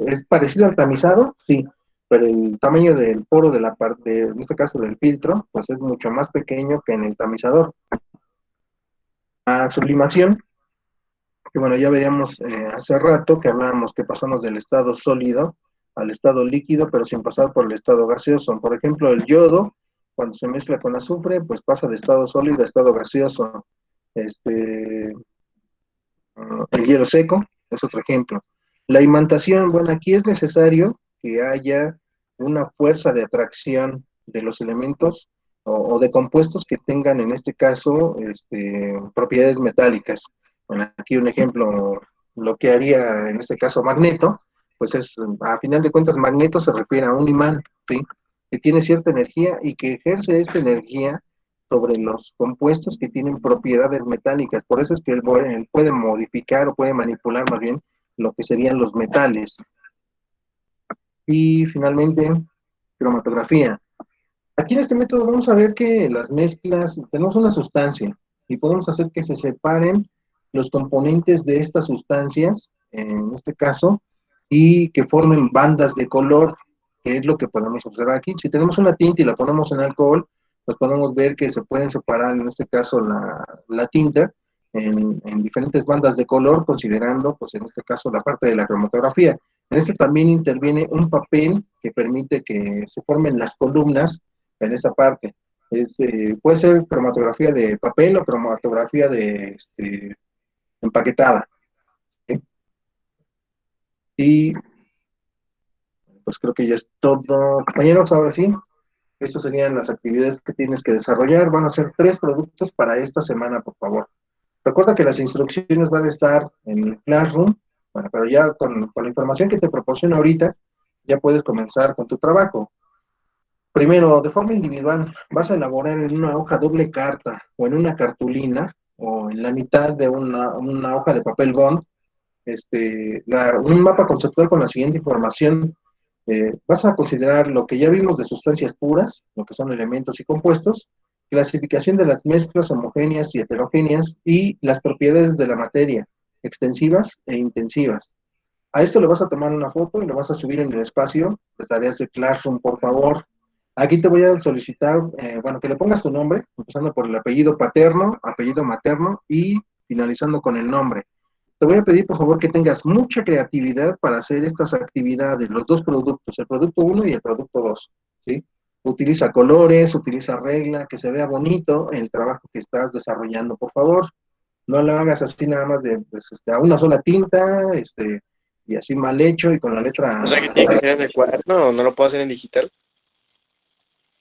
A: ¿Es parecido al tamizado? Sí, pero el tamaño del poro de la parte, en este caso del filtro, pues es mucho más pequeño que en el tamizador. La sublimación, que bueno, ya veíamos hace rato que hablábamos que pasamos del estado sólido al estado líquido, pero sin pasar por el estado gaseoso. Por ejemplo, el yodo, cuando se mezcla con azufre, pues pasa de estado sólido a estado gaseoso. El hielo seco es otro ejemplo. La imantación, bueno, aquí es necesario que haya una fuerza de atracción de los elementos o de compuestos que tengan, en este caso, propiedades metálicas. Bueno, aquí un ejemplo, lo que haría en este caso Magneto, pues es, a final de cuentas, Magneto se refiere a un imán, ¿sí? que tiene cierta energía y que ejerce esta energía sobre los compuestos que tienen propiedades metálicas. Por eso es que él puede modificar o puede manipular más bien lo que serían los metales. Y finalmente, cromatografía. Aquí en este método vamos a ver que las mezclas, tenemos una sustancia y podemos hacer que se separen los componentes de estas sustancias, en este caso, y que formen bandas de color, que es lo que podemos observar aquí. Si tenemos una tinta y la ponemos en alcohol, pues podemos ver que se pueden separar, en este caso, la tinta en diferentes bandas de color, considerando, pues en este caso, la parte de la cromatografía. En este también interviene un papel que permite que se formen las columnas en esta parte. Puede ser cromatografía de papel o cromatografía de empaquetada. ¿Sí? Y pues creo que ya es todo. Compañeros, ahora sí, estas serían las actividades que tienes que desarrollar. Van a ser 3 productos para esta semana, por favor. Recuerda que las instrucciones van a estar en el Classroom, bueno, pero ya con la información que te proporciono ahorita, ya puedes comenzar con tu trabajo. Primero, de forma individual, vas a elaborar en una hoja doble carta o en una cartulina o en la mitad de una hoja de papel bond, un mapa conceptual con la siguiente información. Vas a considerar lo que ya vimos de sustancias puras, lo que son elementos y compuestos, clasificación de las mezclas homogéneas y heterogéneas y las propiedades de la materia, extensivas e intensivas. A esto le vas a tomar una foto y lo vas a subir en el espacio de tareas de Classroom, por favor. Aquí te voy a solicitar, que le pongas tu nombre, empezando por el apellido paterno, apellido materno y finalizando con el nombre. Te voy a pedir, por favor, que tengas mucha creatividad para hacer estas actividades, los 2 productos, el producto 1 y el producto 2, ¿sí? Utiliza colores, utiliza regla, que se vea bonito el trabajo que estás desarrollando, por favor. No lo hagas así nada más a una sola tinta, y así mal hecho y con la letra...
J: O sea, que tiene que ser en el cuaderno o no lo puedo hacer en digital.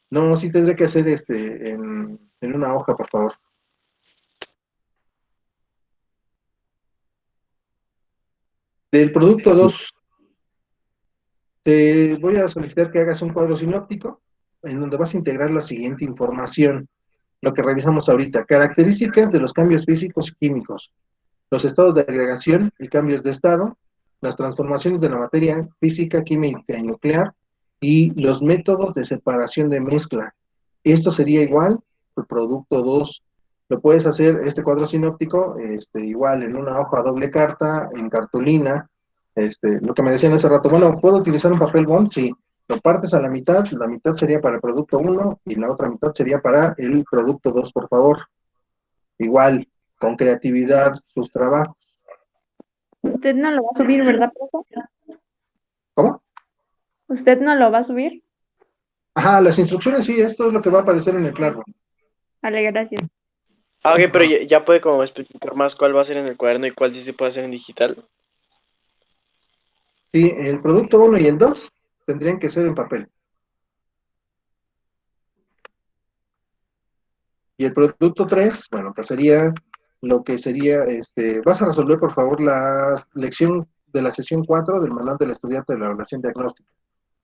A: No, sí tendré que hacer en una hoja, por favor. Del producto 2, te voy a solicitar que hagas un cuadro sinóptico en donde vas a integrar la siguiente información, lo que revisamos ahorita: características de los cambios físicos y químicos, los estados de agregación y cambios de estado, las transformaciones de la materia física, química y nuclear, y los métodos de separación de mezcla. Esto sería igual el producto 2. Lo puedes hacer, este cuadro sinóptico, igual en una hoja doble carta, en cartulina, lo que me decían hace rato, bueno, ¿puedo utilizar un papel bond? Sí. Lo partes a la mitad sería para el producto 1 y la otra mitad sería para el producto 2, por favor. Igual, con creatividad, sus trabajos.
I: Usted no lo va a subir, ¿verdad, profe?
A: ¿Cómo?
I: ¿Usted no lo va a subir?
A: Ajá, las instrucciones, sí, esto es lo que va a aparecer en el Classroom.
I: Vale, gracias.
J: Ah, ok, pero ya puede como especificar más cuál va a ser en el cuaderno y cuál sí se puede hacer en digital.
A: Sí, el producto 1 y el 2 tendrían que ser en papel. Y el producto 3, bueno, pues sería lo que sería, vas a resolver, por favor, la lección de la sesión 4 del manual del estudiante de la evaluación diagnóstica,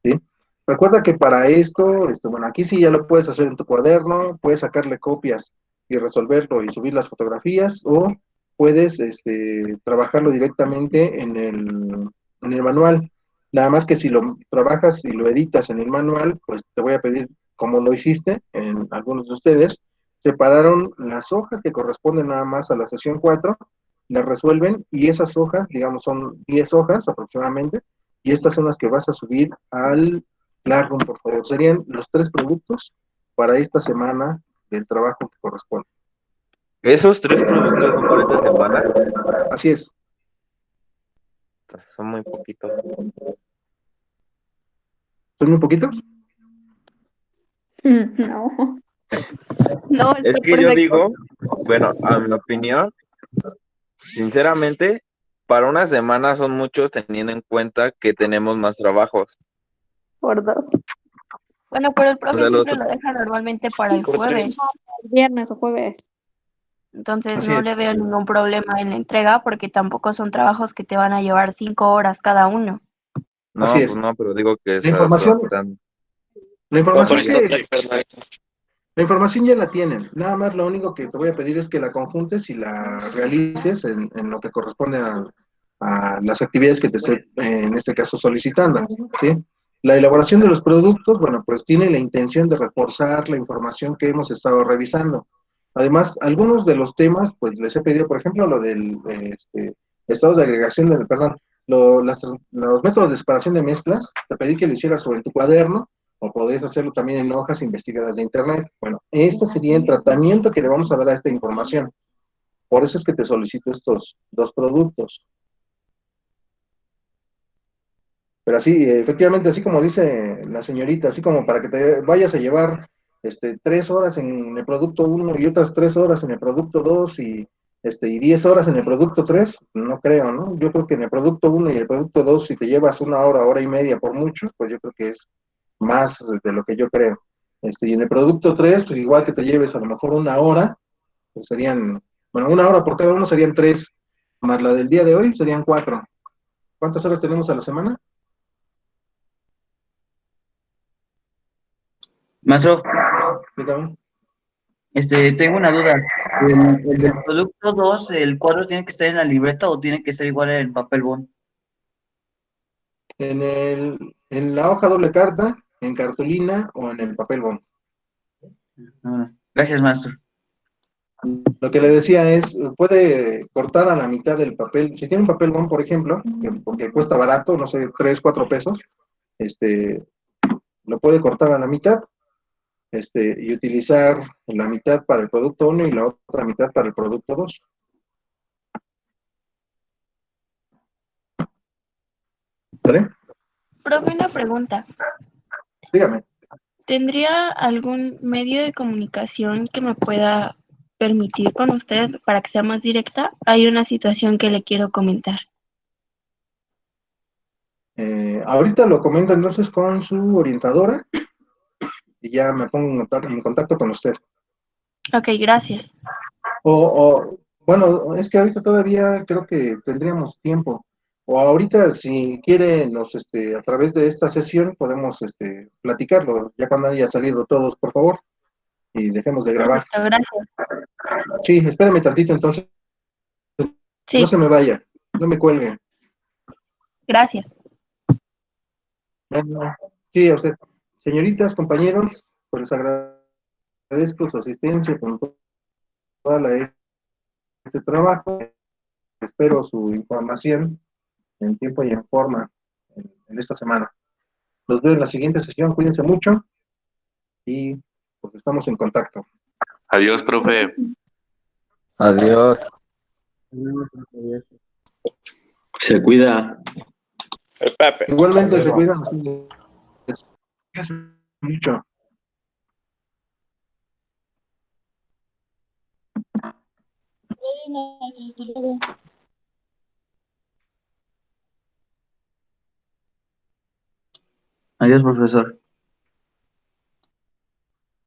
A: ¿sí? Recuerda que para esto, bueno, aquí sí ya lo puedes hacer en tu cuaderno, puedes sacarle copias y resolverlo y subir las fotografías, o puedes trabajarlo directamente en el manual. Nada más que si lo trabajas y lo editas en el manual, pues te voy a pedir, como lo hiciste en algunos de ustedes, separaron las hojas que corresponden nada más a la sesión 4, las resuelven, y esas hojas, digamos, son 10 hojas aproximadamente, y estas son las que vas a subir al Classroom, por favor. Serían los 3 productos para esta semana del trabajo que corresponde.
F: ¿Esos 3 productos son para esta semana?
A: Así es.
F: Son muy poquitos.
A: ¿Son muy poquitos?
I: No. No,
F: Es
I: está
F: que yo
I: perfecto.
F: digo, bueno, a mi opinión, sinceramente, para una semana son muchos teniendo en cuenta que tenemos más trabajos.
I: Por 2.
C: Bueno, pero el
F: O
C: profe
F: sea,
C: siempre lo deja normalmente para el
J: Por
C: jueves.
J: 3.
I: Viernes o jueves.
C: Entonces
A: Así
C: no
A: es.
C: le veo ningún problema en la entrega porque tampoco son trabajos que te van a llevar 5 horas cada uno.
F: No,
A: Así
F: pues
A: es.
F: no, pero digo que
A: La
F: esas
A: información,
F: están.
A: La información
J: Ay, perdón.
A: la información ya la tienen, nada más lo único que te voy a pedir es que la conjuntes y la realices en lo que corresponde a las actividades que te estoy, en este caso, solicitando, ¿sí? La elaboración de los productos, bueno, pues tiene la intención de reforzar la información que hemos estado revisando. Además, algunos de los temas, pues les he pedido, por ejemplo, lo del estados de agregación, perdón, los métodos de separación de mezclas, te pedí que lo hicieras o en tu cuaderno, o podés hacerlo también en hojas investigadas de internet. Bueno, este sería el tratamiento que le vamos a dar a esta información. Por eso es que te solicito estos dos productos. Pero así, efectivamente, así como dice la señorita, así como para que te vayas a llevar 3 horas en el producto 1 y otras 3 horas en el producto 2 y 10 horas en el producto 3, no creo, ¿no? Yo creo que en el producto 1 y el producto 2, si te llevas 1 hora, hora y media por mucho, pues yo creo que es más de lo que yo creo. Y en el producto 3, pues igual que te lleves a lo mejor 1 hora, pues serían, bueno, 1 hora por cada uno serían 3, más la del día de hoy serían 4. ¿Cuántas horas tenemos a la semana?
G: Maestro,
A: Dígame.
G: tengo una duda. ¿El del producto 2, el cuadro tiene que estar en la libreta o tiene que ser igual en el papel bond?
A: En la hoja doble carta, en cartulina o en el papel bond.
G: Gracias, maestro.
A: Lo que le decía es, puede cortar a la mitad del papel. Si tiene un papel bond, por ejemplo, porque cuesta barato, no sé, 3, 4 pesos, lo puede cortar a la mitad, y utilizar la mitad para el producto 1 y la otra mitad para el producto 2. ¿Vale?
C: Profe, una pregunta.
A: Dígame.
C: ¿Tendría algún medio de comunicación que me pueda permitir con usted para que sea más directa? Hay una situación que le quiero comentar.
A: Ahorita lo comento entonces con su orientadora y ya me pongo en contacto con usted.
C: Ok, gracias.
A: Bueno, es que ahorita todavía creo que tendríamos tiempo. O ahorita, si quiere, a través de esta sesión podemos platicarlo, ya cuando haya salido todos, por favor, y dejemos de grabar.
C: Perfecto, gracias.
A: Sí, espérame tantito entonces, no
C: Sí,
A: se me vaya, no me cuelgue.
C: gracias.
A: Bueno, sí, a usted. Señoritas, compañeros, pues les agradezco su asistencia con toda este trabajo. Espero su información en tiempo y en forma en esta semana. Los veo en la siguiente sesión, cuídense mucho y pues estamos en contacto.
F: Adiós, profe.
H: Adiós.
D: Se cuida.
J: El Pepe.
A: Igualmente se
E: luego.
A: cuidan. Cuídense mucho.
G: Adiós, profesor.